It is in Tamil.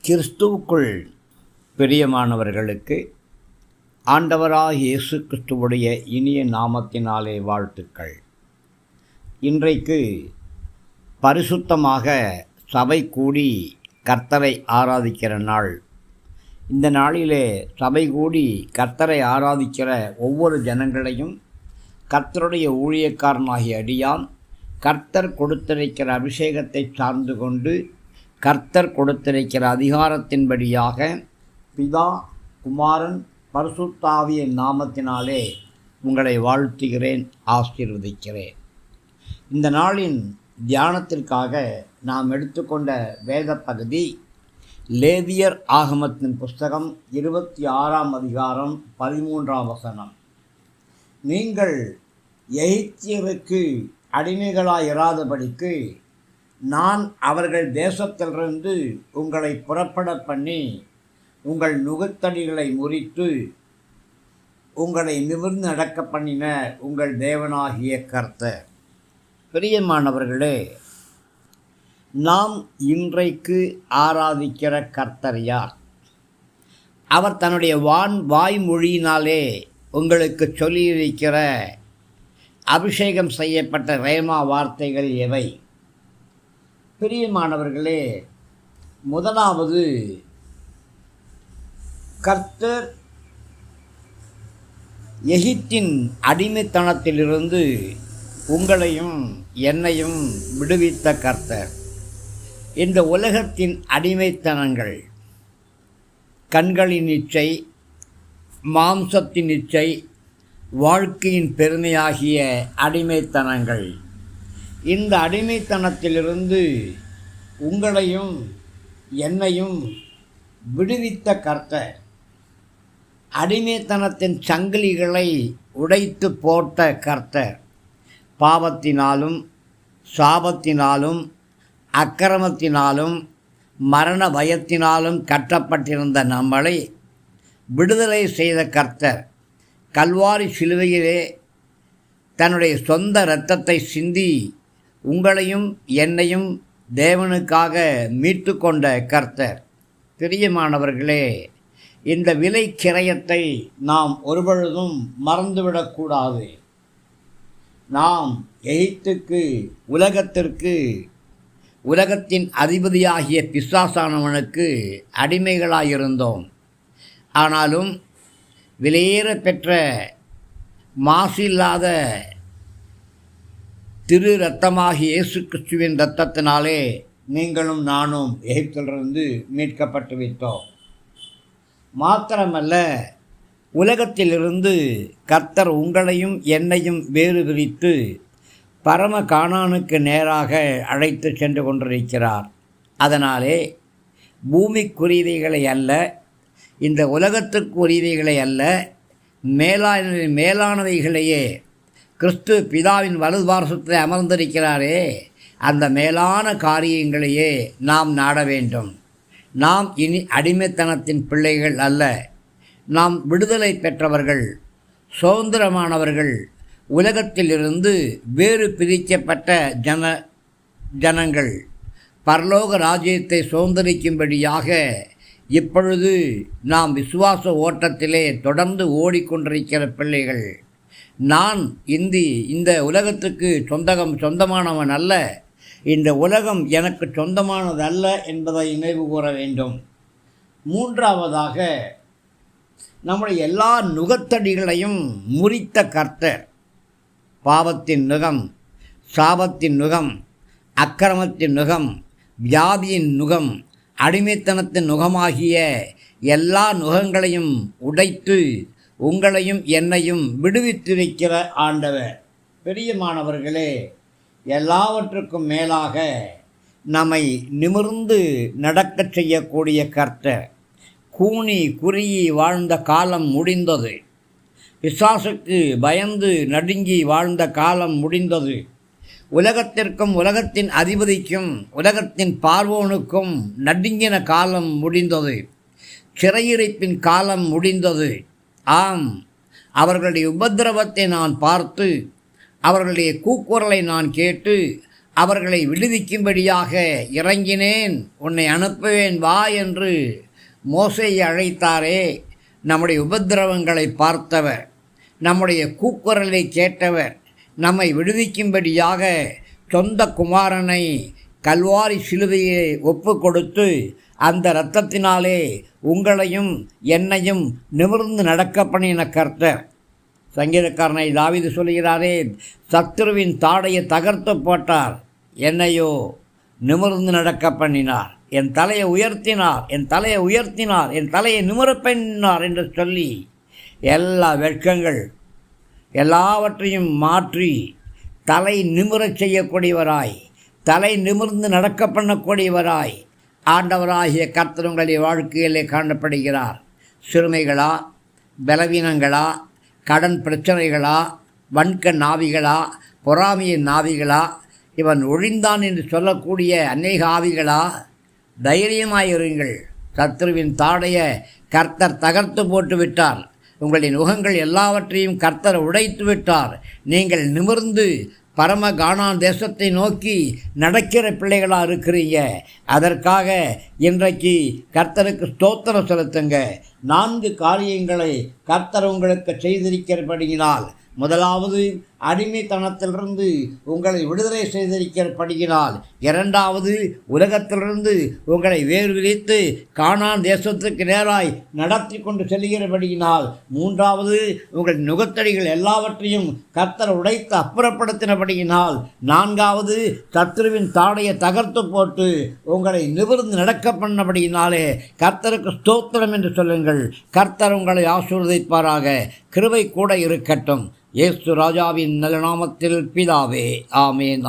கிறிஸ்துவுக்குள் பிரியமானவர்களுக்கு ஆண்டவராகிய இயேசு கிறிஸ்துவுடைய இனிய நாமத்தினாலே வாழ்த்துக்கள். இன்றைக்கு பரிசுத்தமாக சபை கூடி கர்த்தரை ஆராதிக்கிற நாள். இந்த நாளிலே சபை கூடி கர்த்தரை ஆராதிக்கிற ஒவ்வொரு ஜனங்களையும் கர்த்தருடைய ஊழியக்காரனாகிய அடியான் கர்த்தர் கொடுத்திருக்கிற அபிஷேகத்தை சார்ந்து கொண்டு கர்த்தர் கொடுத்திருக்கிற அதிகாரத்தின்படியாக பிதா, குமாரன், பரிசுத்தாவியின் நாமத்தினாலே உங்களை வாழ்த்துகிறேன், ஆசீர்வதிக்கிறேன். இந்த நாளின் தியானத்திற்காக நாம் எடுத்துக்கொண்ட வேத பகுதி லேவியர் ஆகமத்தின் புஸ்தகம் 26ஆம் அதிகாரம் 13ஆம் வசனம். நீங்கள் எகிப்தியருக்கு அடிமைகளாயிராதபடிக்கு நான் அவர்கள் தேசத்திலிருந்து உங்களை புறப்பட பண்ணி உங்கள் நுகத்தடிகளை முறித்து உங்களை நிமிர்ந்து நடக்க பண்ணின உங்கள் தேவனாகிய கர்த்தர். பிரியமானவர்களே, நாம் இன்றைக்கு ஆராதிக்கிற கர்த்தர் யார்? அவர் தன்னுடைய வாய்மொழியினாலே உங்களுக்கு சொல்லியிருக்கிற அபிஷேகம் செய்யப்பட்ட ரேமா வார்த்தைகள் எவை? பிரியமானவர்களே, முதலாவது, கர்த்தர் எகிப்தின் அடிமைத்தனத்திலிருந்து உங்களையும் என்னையும் விடுவித்த கர்த்தர். இந்த உலகத்தின் அடிமைத்தனங்கள், கண்களின் இச்சை, மாம்சத்தின் இச்சை, வாழ்க்கையின் பெருமையாகிய அடிமைத்தனங்கள், இந்த அடிமைத்தனத்திலிருந்து உங்களையும் என்னையும் விடுவித்த கர்த்தர், அடிமைத்தனத்தின் சங்கிலிகளை உடைத்து போட்ட கர்த்தர், பாவத்தினாலும் சாபத்தினாலும் அக்கிரமத்தினாலும் மரண பயத்தினாலும் கட்டப்பட்டிருந்த நம்மளை விடுதலை செய்த கர்த்தர், கல்வாரி சிலுவையிலே தன்னுடைய சொந்த இரத்தத்தை சிந்தி உங்களையும் என்னையும் தேவனுக்காக மீட்டு கொண்ட கர்த்தர். பிரியமானவர்களே, இந்த விலை கிரயத்தை நாம் ஒருபொழுதும் மறந்துவிடக்கூடாது. நாம் எகிப்துக்கு, உலகத்தின் அதிபதியாகிய பிசாசானவனுக்கு அடிமைகளாயிருந்தோம். ஆனாலும் விலையேற பெற்ற மாசில்லாத திரு இரத்தமாகிய இயேசு கிறிஸ்துவின் இரத்தத்தினாலே நீங்களும் நானும் எகிப்திலிருந்து மீட்கப்பட்டு விட்டோம். மாத்திரமல்ல, உலகத்திலிருந்து கர்த்தர் உங்களையும் என்னையும் வேறு பிரித்து பரம கானானுக்கு நேராக அழைத்து சென்று கொண்டிருக்கிறார். அதனாலே பூமிக்குரியவைகளை அல்ல, இந்த உலகத்துக்குரியவைகளை அல்ல, மேலானவைகளையே, கிறிஸ்து பிதாவின் வலதுபார்சத்தில் அமர்ந்திருக்கிறாரே, அந்த மேலான காரியங்களையே நாம் நாட வேண்டும். நாம் இனி அடிமைத்தனத்தின் பிள்ளைகள் அல்ல, நாம் விடுதலை பெற்றவர்கள், சுதந்திரமானவர்கள், உலகத்திலிருந்து வேறு பிரிக்கப்பட்ட ஜனங்கள், பரலோக ராஜ்யத்தை சுதந்திரிக்கும்படியாக இப்பொழுது நாம் விசுவாச ஓட்டத்திலே தொடர்ந்து ஓடிக்கொண்டிருக்கிற பிள்ளைகள். நான் இந்த உலகத்துக்கு சொந்தமானவன் அல்ல, இந்த உலகம் எனக்கு சொந்தமானது அல்ல என்பதை நினைவு கூற வேண்டும். மூன்றாவதாக, நம்முடைய எல்லா நுகத்தடிகளையும் முறித்த கர்த்தர், பாவத்தின் நுகம், சாபத்தின் நுகம், அக்கிரமத்தின் நுகம், வியாதியின் நுகம், அடிமைத்தனத்தின் நுகமாகிய எல்லா நுகங்களையும் உடைத்து உங்களையும் என்னையும் விடுவித்து வைக்கிற ஆண்டவர். பிரியமானவர்களே, எல்லாவற்றுக்கும் மேலாக நம்மை நிமிர்ந்து நடக்கச் செய்யக்கூடிய கர்த்தர். கூனி குறுகி வாழ்ந்த காலம் முடிந்தது. பிசாசுக்கு பயந்து நடுங்கி வாழ்ந்த காலம் முடிந்தது. உலகத்திற்கும் உலகத்தின் அதிபதிக்கும் உலகத்தின் பார்வோனுக்கும் நடுங்கின காலம் முடிந்தது. சிறையிருப்பின் காலம் முடிந்தது. ஆம், அவர்களுடைய உபத்திரவத்தை நான் பார்த்து, அவர்களுடைய கூக்குரலை நான் கேட்டு, அவர்களை விடுவிக்கும்படியாக இறங்கினேன், உன்னை அனுப்புவேன் வா என்று மோசேயை அழைத்தாரே. நம்முடைய உபத்திரவங்களை பார்த்தவர், நம்முடைய கூக்குரலை கேட்டவர், நம்மை விடுவிக்கும்படியாக சொந்த குமாரனை கல்வாரி சிலுவையை ஒப்பு கொடுத்து அந்த இரத்தத்தினாலே உங்களையும் என்னையும் நிமிர்ந்து நடக்க பண்ணின கர்த்தர். சங்கீதக்காரனை தாவீது சொல்கிறாரே, சத்துருவின் தாடையை தகர்த்து போட்டார், என்னையோ நிமிர்ந்து நடக்க பண்ணினார், என் தலையை உயர்த்தினார், என் தலையை உயர்த்தினார், என் தலையை நிமிரப் பண்ணினார் என்று சொல்லி எல்லா வெட்கங்கள் எல்லாவற்றையும் மாற்றி தலை நிமிரச் செய்யக்கூடியவராய், தலை நிமிர்ந்து நடக்க பண்ணக்கூடியவராய் ஆண்டவராகிய கர்த்தர் உங்களுடைய வாழ்க்கையிலே காணப்படுகிறார். சிறுமைகளா, பலவீனங்களா, கடன் பிரச்சனைகளா, வன்கண் ஆவிகளா, பொறாமையின் ஆவிகளா, இவன் ஒழிந்தான் என்று சொல்லக்கூடிய அநேக ஆவிகளா, தைரியமாயிருங்கள். சத்துருவின் தாடைய கர்த்தர் தகர்த்து போட்டு விட்டார். உங்களின் முகங்கள் எல்லாவற்றையும் கர்த்தர் உடைத்து விட்டார். நீங்கள் நிமிர்ந்து பரம கானான் தேசத்தை நோக்கி நடக்கிற பிள்ளைகளாக இருக்கிறீங்க. அதற்காக இன்றைக்கு கர்த்தருக்கு ஸ்தோத்திரம் செலுத்துங்க. 4 காரியங்களை கர்த்தர் உங்களுக்கு செய்திருக்கிறபடியினால், முதலாவது அடிமைத்தனத்திலிருந்து உங்களை விடுதலை செய்திருக்கிறபடியினால், 2வது உலகத்திலிருந்து உங்களை வேறு விரித்து கானான் தேசத்துக்கு நேராய் நடத்தி கொண்டு செல்கிறபடியினால், 3வது உங்கள் நுகத்தடிகள் எல்லாவற்றையும் கர்த்தர் உடைத்து அப்புறப்படுத்தினபடியினால், 4வது சத்துருவின் தாடையை தகர்த்து போட்டு உங்களை நிமிர்ந்து நடக்க பண்ணபடியினாலே கர்த்தருக்கு ஸ்தோத்திரம் என்று சொல்லுங்கள். கர்த்தர் உங்களை ஆசீர்வதிப்பாராக. கிருபை கூட இருக்கட்டும். இயேசு ராஜாவின் நல்ல நாமத்தில் பிதாவே, ஆமேன்.